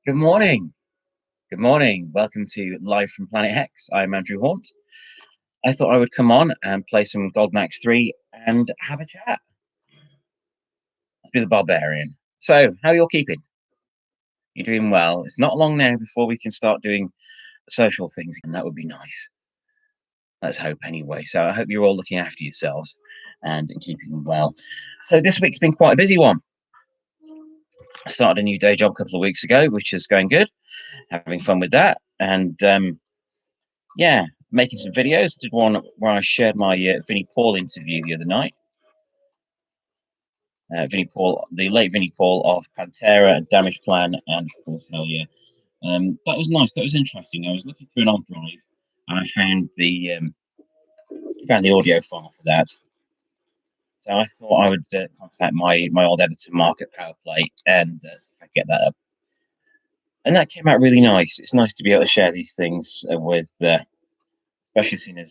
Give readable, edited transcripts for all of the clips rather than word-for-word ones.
Good morning. Good morning. Welcome to Live from Planet X. I'm Andrew Haunt. I thought I would come on and play some Golden Axe 3 and have a chat. Let's be the barbarian. So, how are you all keeping? You're doing well. It's not long now before we can start doing social things, and that would be nice. Let's hope anyway. So, I hope you're all looking after yourselves and keeping well. So, this week's been quite a busy one. I started a new day job a couple of weeks ago, which is going good. Having fun with that. And yeah, making some videos. Did one where I shared my Vinnie Paul interview the other night. Vinnie Paul, the late Vinnie Paul of Pantera and Damageplan, and of course Hell Yeah. That was nice. That was interesting. I was looking through an old drive, and I found the audio file for that. So I thought I would contact my old editor Mark at Powerplay and see if I could get that up. And that came out really nice. It's nice to be able to share these things with, especially seeing as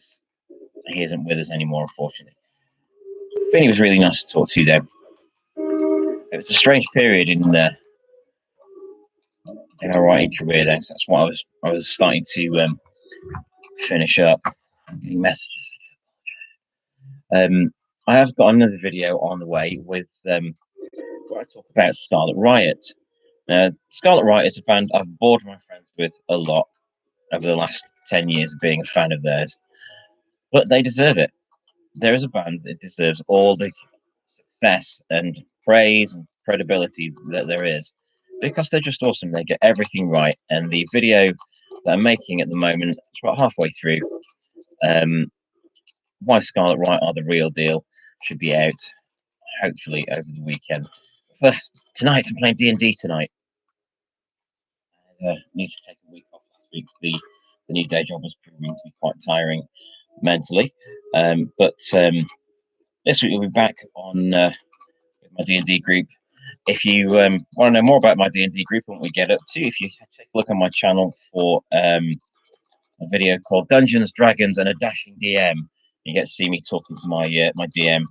he isn't with us anymore, unfortunately. Vinny was really nice to talk to, though. It was a strange period in our writing career. Then so that's what I was starting to finish up. I'm getting messages. I have got another video on the way with where I talk about Scarlet Riot. Scarlet Riot is a band I've bored my friends with a lot over the last 10 years of being a fan of theirs, but they deserve it. There is a band that deserves all the success and praise and credibility that there is because they're just awesome. They get everything right, and the video that I'm making at the moment, it's about halfway through. Why Scarlet Riot are the real deal should be out hopefully over the weekend. First, tonight I'm playing D&D tonight. I need to take a week off last week. The new day job was proving to be quite tiring mentally, but this week we'll be back on with my D&D group. If you want to know more about my D&D group and what we get up to, if you take a look on my channel for a video called Dungeons, Dragons, and a Dashing DM, you get to see me talking to my my DM,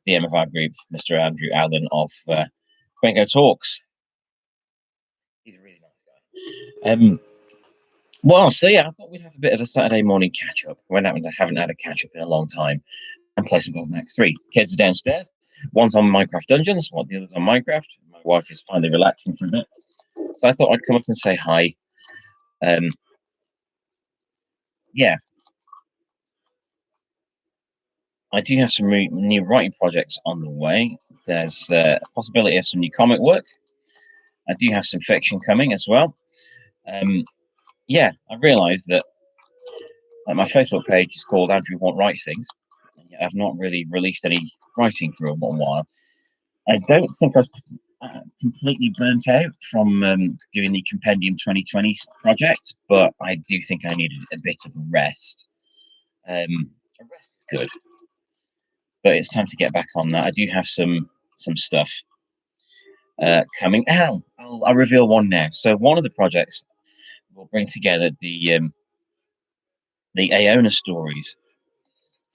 the DM of our group, Mr. Andrew Allen of Quengo Talks. He's a really nice guy. Well, so yeah, I thought we'd have a bit of a Saturday morning catch up. We haven't had a catch up in a long time, and play some Golden Axe 3. Kids are downstairs. One's on Minecraft Dungeons, while the other's on Minecraft. My wife is finally relaxing for a bit, so I thought I'd come up and say hi. Yeah, I do have some new writing projects on the way. There's a possibility of some new comic work. I do have some fiction coming as well. Yeah, I realised that my Facebook page is called Andrew Haunt Writes Things. I've not really released any writing for a long while. I don't think I was completely burnt out from doing the Compendium 2020 project, but I do think I needed a bit of a rest. A rest is good, but it's time to get back on that. I do have some stuff coming out. I'll reveal one now. So one of the projects will bring together the Aona stories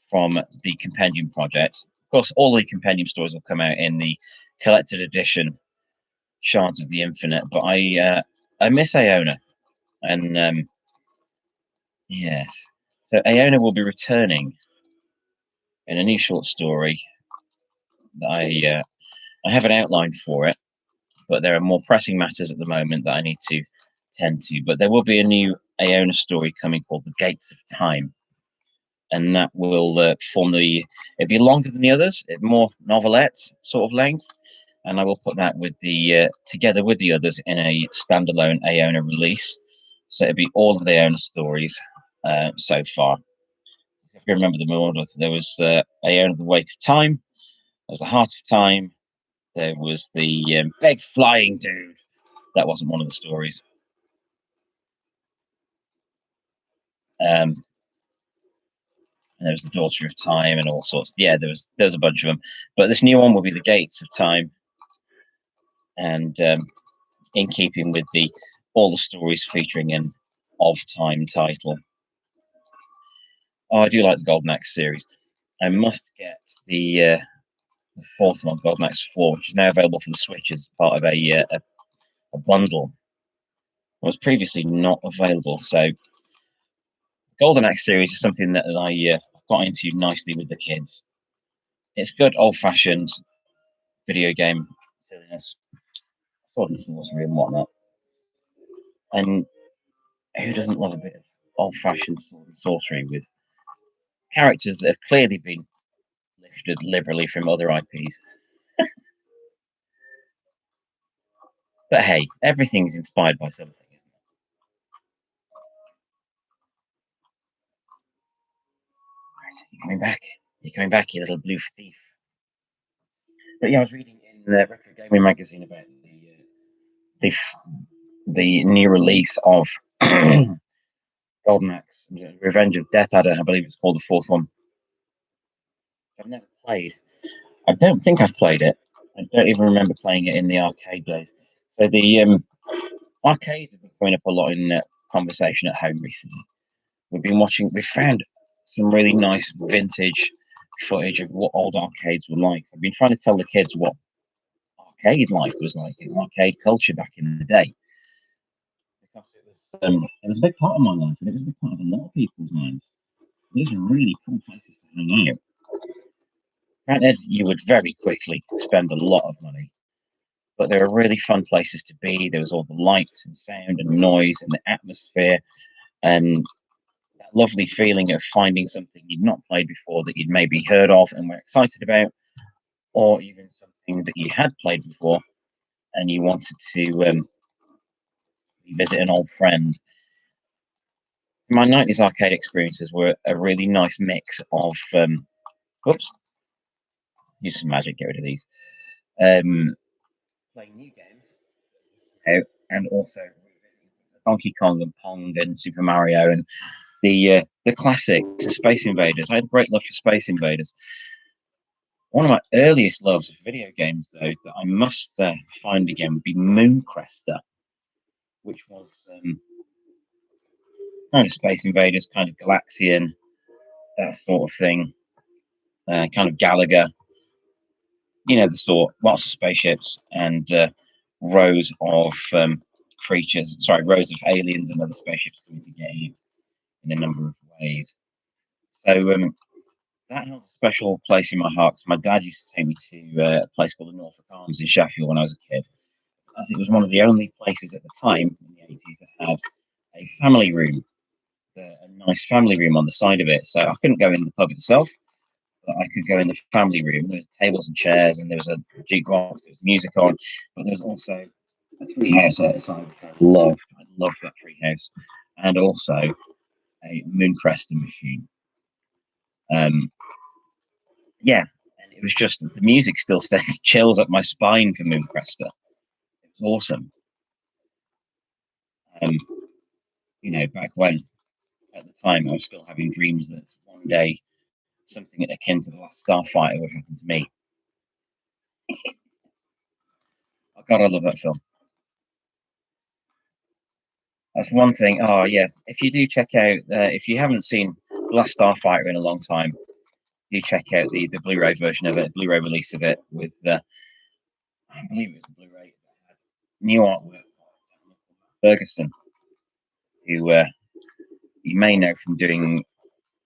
from the Compendium project. Of course, all the Compendium stories will come out in the collected edition Shards of the Infinite, but I miss Aona, and yes, so Aona will be returning in a new short story that I have an outline for it, but there are more pressing matters at the moment that I need to tend to. But there will be a new Aona story coming called The Gates of Time, and that will form it'll be longer than the others, more novelette sort of length, and I will put that with the together with the others in a standalone Aona release. So it'll be all of the Aona stories so far. If you remember the order, there was Aona the Wake of Time, there was the Heart of Time, there was the Big Flying Dude. That wasn't one of the stories. And there was the Daughter of Time and all sorts. Yeah, there was a bunch of them. But this new one will be the Gates of Time, and in keeping with all the stories featuring an of time title. Oh, I do like the Golden Axe series. I must get the fourth one, Golden Axe 4, which is now available for the Switch as part of a bundle. was previously not available. So Golden Axe series is something that I got into nicely with the kids. It's good old-fashioned video game silliness, sword and sorcery and whatnot. And who doesn't love a bit of old-fashioned sword and sorcery with characters that have clearly been lifted liberally from other IPs? But hey, everything's inspired by something, isn't it? You're coming back. You're coming back, you little blue thief. But yeah, I was reading in the Retro Gaming magazine about the the new release of Golden Axe, Revenge of Death Adder, I believe it's called, the fourth one. I've never played. I don't think I've played it. I don't even remember playing it in the arcade days. So the arcades have been coming up a lot in conversation at home recently. We've found some really nice vintage footage of what old arcades were like. I've been trying to tell the kids what arcade life was like in arcade culture back in the day. Because it was a big part of my life, and it was a big part of a lot of people's lives. These are really cool places to hang out. Granted, you would very quickly spend a lot of money, but they were really fun places to be. There was all the lights and sound and noise and the atmosphere, and that lovely feeling of finding something you'd not played before that you'd maybe heard of and were excited about, or even something that you had played before and you wanted to visit an old friend. My 90s arcade experiences were a really nice mix of whoops, use some magic, get rid of these. Playing new games, and also Donkey Kong and Pong and Super Mario and the classics, the Space Invaders. I had a great love for Space Invaders. One of my earliest loves of video games, though, that I must find again would be Mooncrester, which was kind of Space Invaders, kind of Galaxian, that sort of thing, kind of Galaga. You know the sort, lots of spaceships and rows of creatures, sorry, rows of aliens and other spaceships coming to get you in a number of ways. So that held a special place in my heart because my dad used to take me to a place called the Norfolk Arms in Sheffield when I was a kid, as it was one of the only places at the time in the 80s that had a family room, a nice family room on the side of it. So I couldn't go in the pub itself, but I could go in the family room. There was tables and chairs, and there was a jukebox, there was music on, but there was also a tree house outside, which I loved. I loved that tree house, and also a Mooncrester machine. Yeah, and it was just the music still stays chills up my spine for Mooncrester. It was awesome. You know, back when at the time I was still having dreams that one day something akin to the last Starfighter would happen to me. Oh God, I love that film. That's one thing. Oh yeah, if you do check out, if you haven't seen the last Starfighter in a long time, do check out the Blu-ray version of it, Blu-ray release of it with I believe it was the Blu-ray new artwork Ferguson, who you may know from doing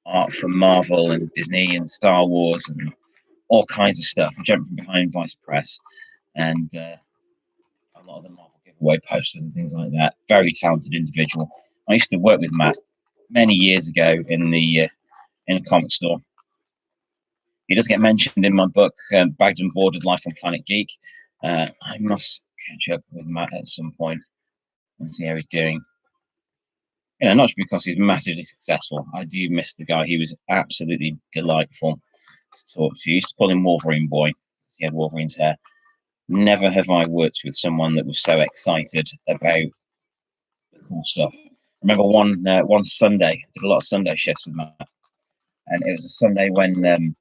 art from Marvel and Disney and Star Wars and all kinds of stuff. Jumped from behind Vice Press and a lot of the Marvel giveaway posters and things like that. Very talented individual. I used to work with Matt many years ago in a comic store. He does get mentioned in my book, Bagged and Boarded: Life on Planet Geek. I must catch up with Matt at some point and see how he's doing. You know, not just because he's massively successful. I do miss the guy. He was absolutely delightful to talk to. He used to call him Wolverine Boy because he had Wolverine's hair. Never have I worked with someone that was so excited about the cool stuff. I remember one Sunday, I did a lot of Sunday shifts with Matt, and it was a Sunday when the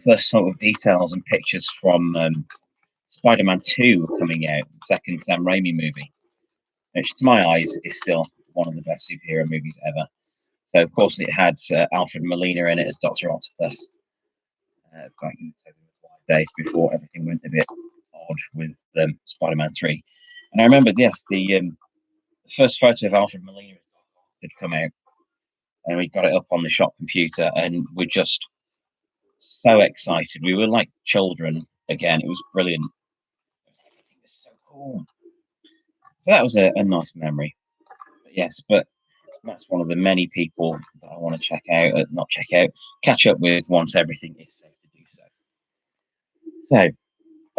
first sort of details and pictures from Spider-Man 2 were coming out, the second Sam Raimi movie, which to my eyes is still one of the best superhero movies ever. So, of course, it had Alfred Molina in it as Dr. Octopus back in the Tobey Maguire days before everything went a bit odd with Spider-Man 3. And I remember, yes, the first photo of Alfred Molina had come out, and we got it up on the shop computer, and we're just so excited. We were like children again. It was brilliant. Everything was so cool. So that was a nice memory. But yes, but that's one of the many people that I want to check out, not check out, catch up with once everything is safe to do so. So,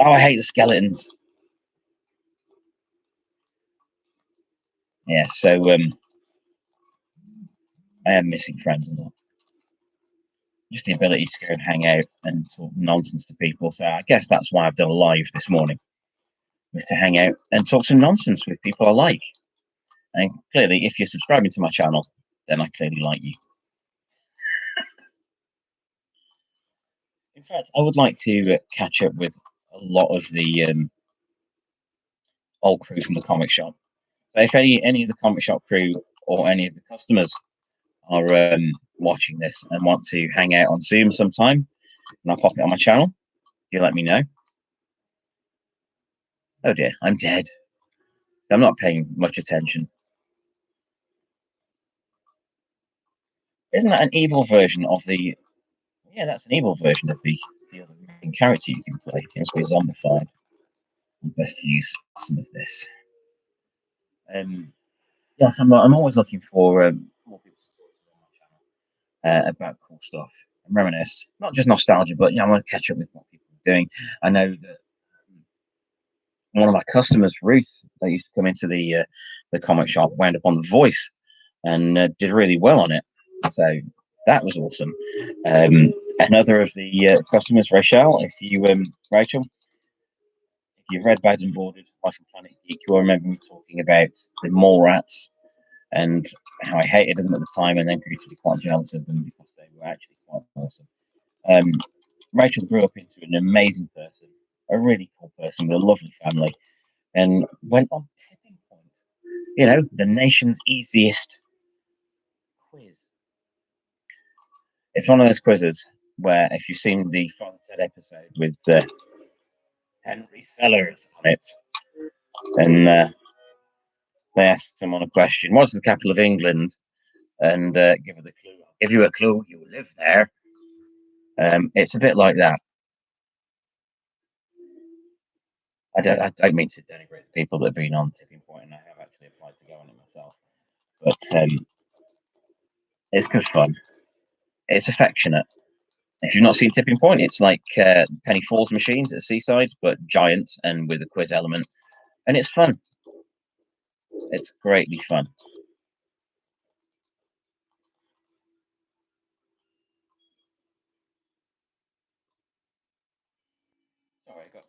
oh, I hate the skeletons. Yeah, so I am missing friends a lot. Just the ability to go and hang out and talk nonsense to people. So I guess that's why I've done a live this morning, was to hang out and talk some nonsense with people I like. And clearly, if you're subscribing to my channel, then I clearly like you. In fact, I would like to catch up with a lot of the old crew from the comic shop. So if any of the comic shop crew or any of the customers are watching this and want to hang out on Zoom sometime, and I'll pop it on my channel, you let me know. Oh dear, I'm dead. I'm not paying much attention. Isn't that an evil version of the? Yeah, that's an evil version of the other character you can play. It must be zombified. I best use some of this. Yeah, I'm always looking for more people to talk to on my channel about cool stuff and reminisce. Not just nostalgia, but I want to catch up with what people are doing. I know that one of my customers, Ruth, that used to come into the comic shop, wound up on The Voice and did really well on it. So that was awesome. Another of the customers, Rachel, Rachel, if you've read Bad and Boarded, Life on Planet Geek, you'll remember me talking about the mole rats and how I hated them at the time, and then grew to be quite jealous of them because they were actually quite awesome. Rachel grew up into an amazing person, a really cool person with a lovely family, and went on Tipping Point, the nation's easiest quiz. It's one of those quizzes where, if you've seen the Father Ted episode with Henry Sellers on it, and they asked him on a question, "What's the capital of England?" and give her the clue. If you a clue, you live there. It's a bit like that. I don't mean to denigrate the people that have been on Tipping Point, and I have actually applied to go on it myself. But it's good fun. It's affectionate. If you've not seen Tipping Point, it's like Penny Falls machines at Seaside, but giant and with a quiz element, and it's fun. It's greatly fun. Sorry, I got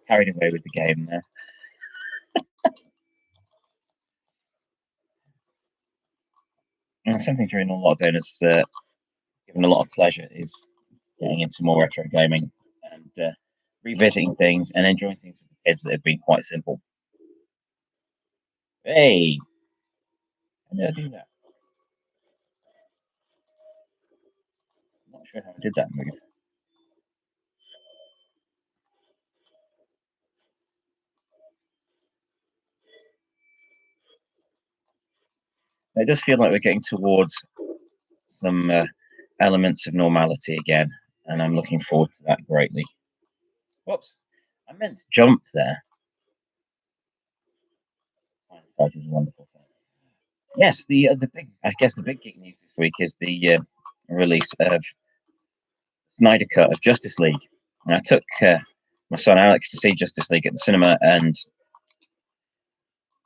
carried away with the game there. And something during the lockdown has given a lot of pleasure is getting into more retro gaming and revisiting things and enjoying things with the kids that have been quite simple. Hey, I never do that. I'm not sure how I did that move. It does feel like we're getting towards some elements of normality again, and I'm looking forward to that greatly. Whoops, I meant to jump there. Hindsight is a wonderful thing. Yes, the big geek news this week is the release of Snyder Cut of Justice League. And I took my son Alex to see Justice League at the cinema, and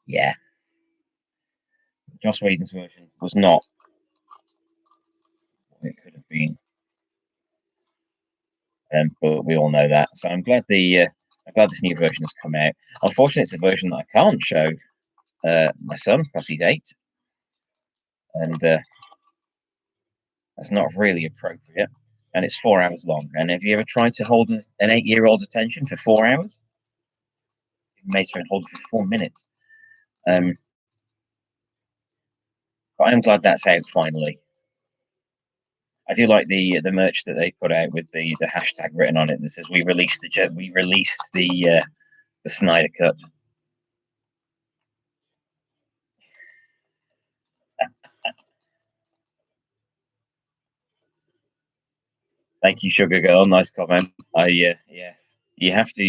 yeah, Joss Whedon's version was not what it could have been, but we all know that. So I'm glad this new version has come out. Unfortunately, it's a version that I can't show my son because he's 8, and that's not really appropriate. And it's 4 hours long. And have you ever tried to hold an 8-year-old's attention for 4 hours? It may try and hold it for 4 minutes. But I'm glad that's out finally. I do like the merch that they put out with the hashtag written on it that says "We released the Snyder Cut." Thank you, Sugar Girl. Nice comment. Yes, you have to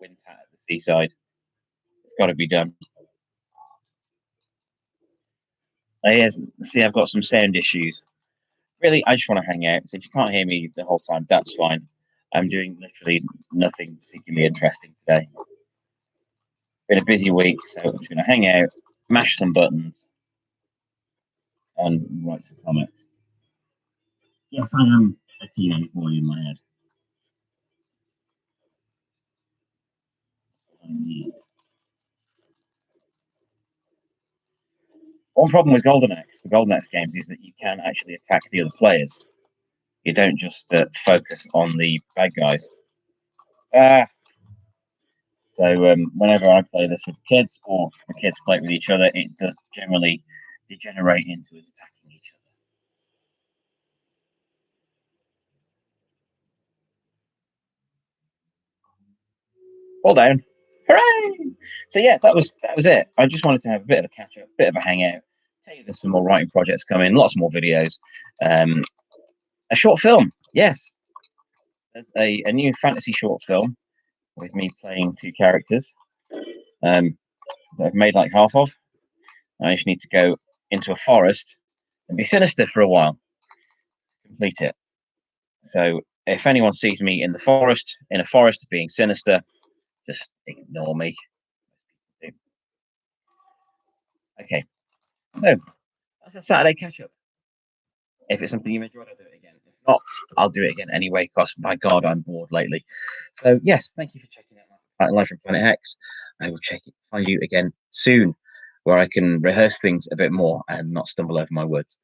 win tat at the seaside. It's got to be done. Yes, see, I've got some sound issues. Really, I just want to hang out. So if you can't hear me the whole time, that's fine. I'm doing literally nothing particularly interesting today. Been a busy week, so I'm just going to hang out, mash some buttons, and write some comments. Yes, I am a teenage boy in my head. One problem with the Golden Axe games, is that you can actually attack the other players. You don't just focus on the bad guys. So whenever I play this with kids, or the kids play it with each other, it does generally degenerate into us attacking each other. Fall down. Hooray! So yeah, that was it. I just wanted to have a bit of a catch up, bit of a hangout. Tell you there's some more writing projects coming, lots more videos. A short film, yes. There's a new fantasy short film with me playing two characters that I've made like half of. I just need to go into a forest and be sinister for a while to complete it. So if anyone sees me in a forest being sinister, just ignore me. Okay. So that's a Saturday catch up. If it's something you enjoyed, I'll do it again. If not, I'll do it again anyway, because my God, I'm bored lately. So yes, thank you for checking out Life from Planet X. I will find you again soon, where I can rehearse things a bit more and not stumble over my words.